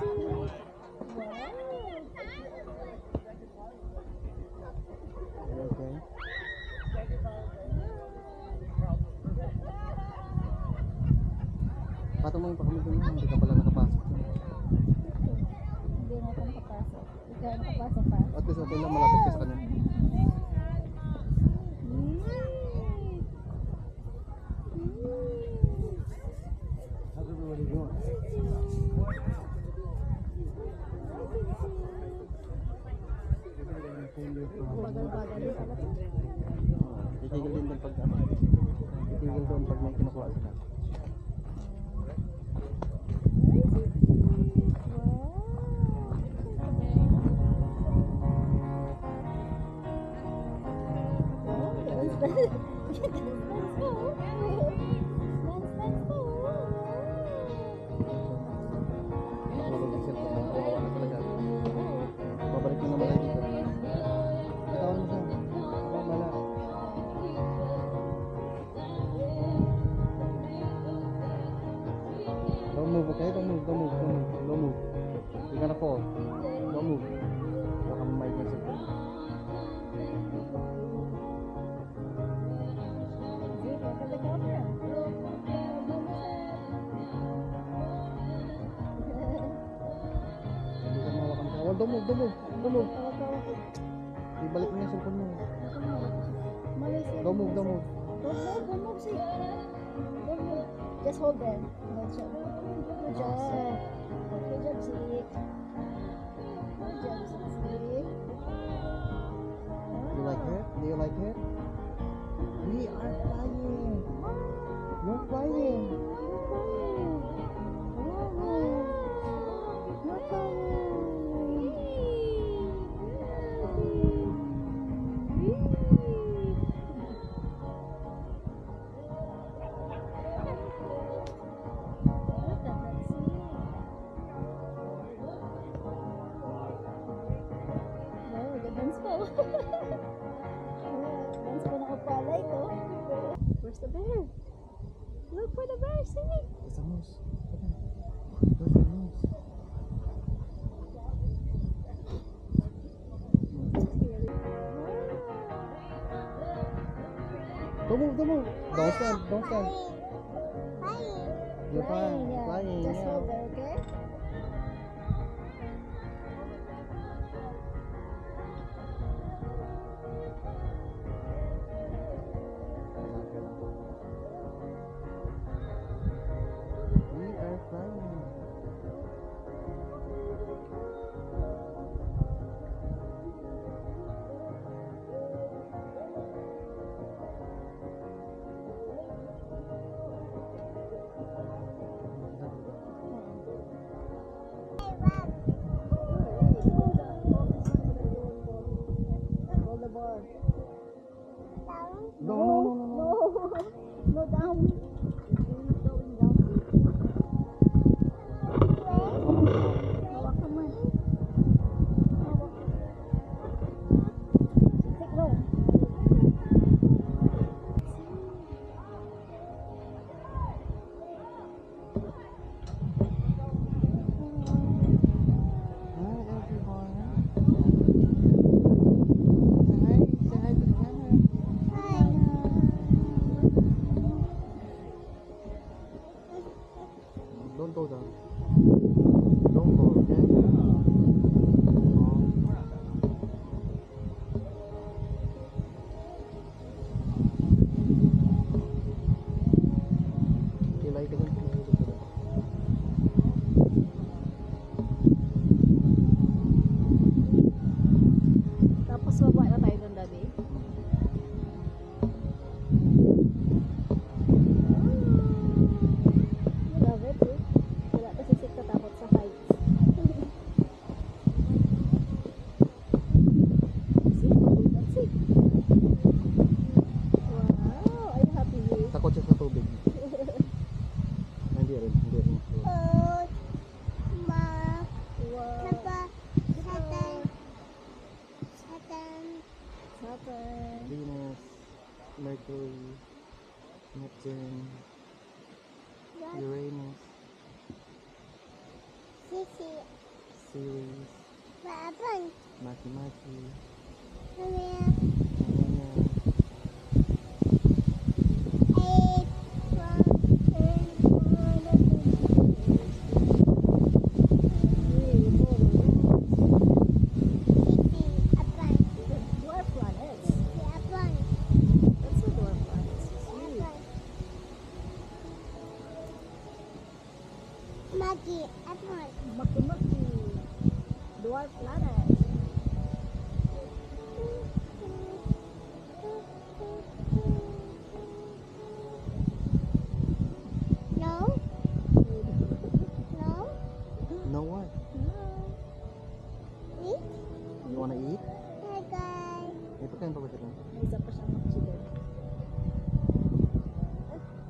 Okay. Patungo pa kami dun, hindi ka pala nakapasok. Hindi na ako nakapasok. Ikaw nakapasok pa. At least okay lang, malapit ka sa kanya. How's everybody doing? Bagal-bagal din pala to. Titigil din doon pag ano. Titigil doon pag may kinukuha sila. Babalik na naman tayo dito. Tawag mo siya. Wala. Don't move, okay? Don't move. You're gonna fall. Don't move. Baka may cancel ka. Hindi ka mawakan ka. Don't move. Ibalik mo yung cellphone mo. Don't move. Don't move, see. Don't move. Just hold there. Good job. Good job, see. You like it? Do you like it? We are flying. You're flying. Where's the bear? Look for the bear, see? It's a moose. Okay. Where's the moose? Don't move. Don't stand. You're fine. Yeah. Flying. Just Yeah. hold there, okay? We are flying. Hold the board. No. No, down. You're not going down. Hawak ka man. Hawak. Take low. Hi everyone. Say hi to the camera. Series. Apa? Maki-maki. Namanya Namanya. 8 dwarf planets. That's a dwarf planet. Maki-maki. Dwarf planet. No what? You wanna eat? Ito kayo pa ba siya? May isa pa siyang chicken.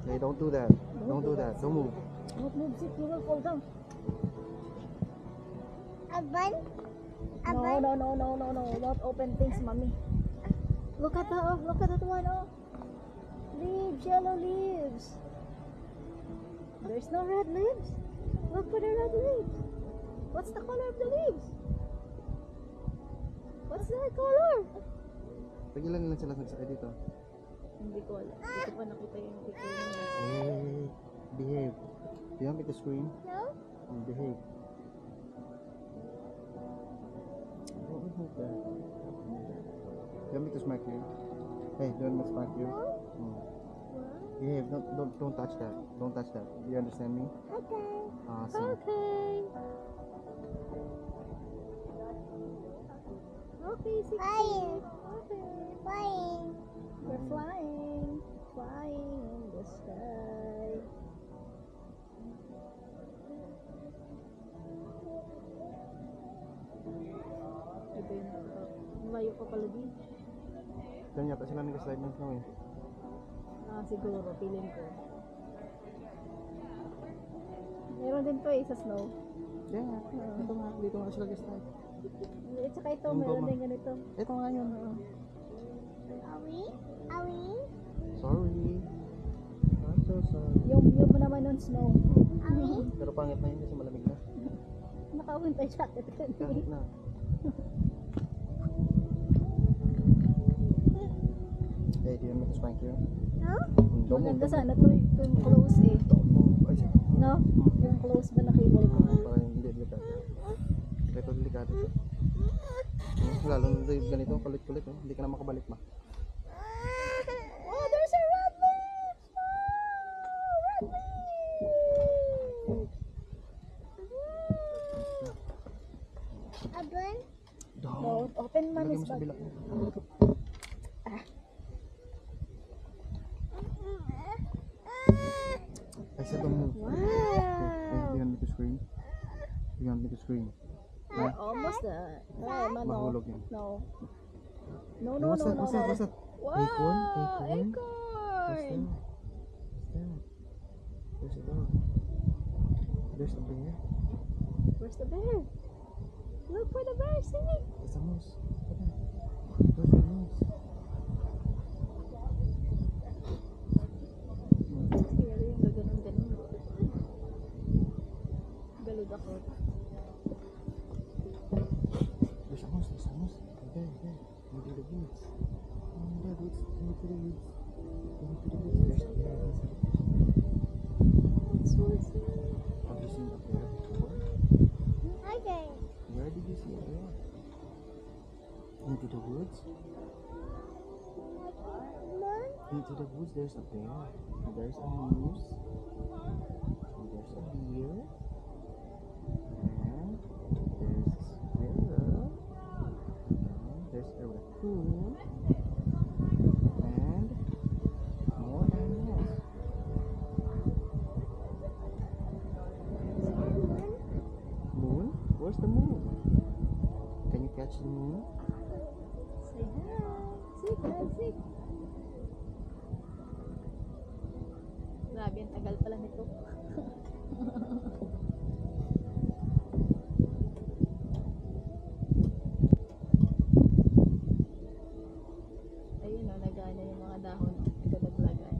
Hey, don't do that. Don't do that. Don't move. Don't move, Zip. You will fall down. No. Don't open things, mommy. Look at that one, oh. Leaves, yellow leaves. There's no red leaves. Look for the red leaves. What's the color of the leaves? What's that color? Pagilan lang sila nagsakay dito. Hindi ko alam. Hindi ko pa nakita yung picture nila. Hey, behave. Do you want me to scream? Behave. Don't behave there. Do you want me to smack you? Hey, do you want me to smack you? Behave. Don't touch that. Don't touch that. You understand me? Awesome. Okay. Okay, 16. Okay. We're flying in the sky. Ito yung layo pa pala dito. Diyan yata sila nag-slide ng snow eh. Siguro, feeling ko. Meron din to sa snow. Yeah, ito nga. Dito nga sila nag-slide. At saka ito, Yung meron goma. din ganito. Ito nga yun. Sorry? Sorry. I'm so sorry. Yung naman nun snow. Pero pangit na yun kasi malamig na. Naka-winter jacket ka. Kahit na. Hey, do you want me to spank you? Don't move. Maganda sana to yung close eh. Ay, siya. No? Yung close ba na cable ko? Parang hindi delikado. Ito delikado ito. Lalo na ganito, kulit-kulit eh. Hindi ka na makabalik ma. Oh, there's a red leaf! Oh, red leaf! Don't open Lagay mommy's mo sa bag. bilak mo. I said don't move. Wow! Do you want me to scream? Do you want me to scream? We're almost there. No. Mahulog yan. No. No. What's that? What's that? What's that? Wow! Acorn? Acorn! What's that? What's that? There's a dog. There's a bear. Where's the bear? Look for the bear, see? There's a moose. There's a moose. Scary yung gaganon-ganon. Galod ako. There's a moose. There's a moose. There. Into the woods. Into the woods. Into the woods. Into the woods. There's a bear. Have you seen a bear before? Where did you see a bear? Into the woods? Into the woods there's a bear. There's a moose. And there's a deer. And there's a squirrel. And there's a raccoon. And more animals. Moon? Where's the moon? Can you catch the moon? Say hi. Say. Grabe, ang tagal pala nito. Ayun o, nagana yung mga dahon. Kadaglagan.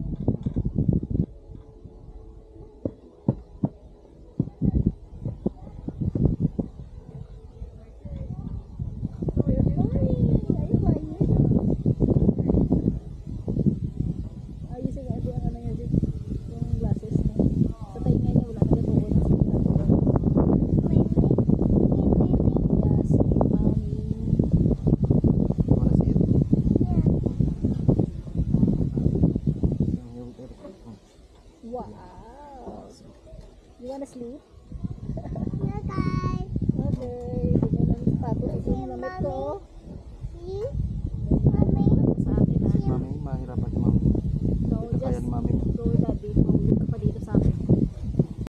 wanna sleep?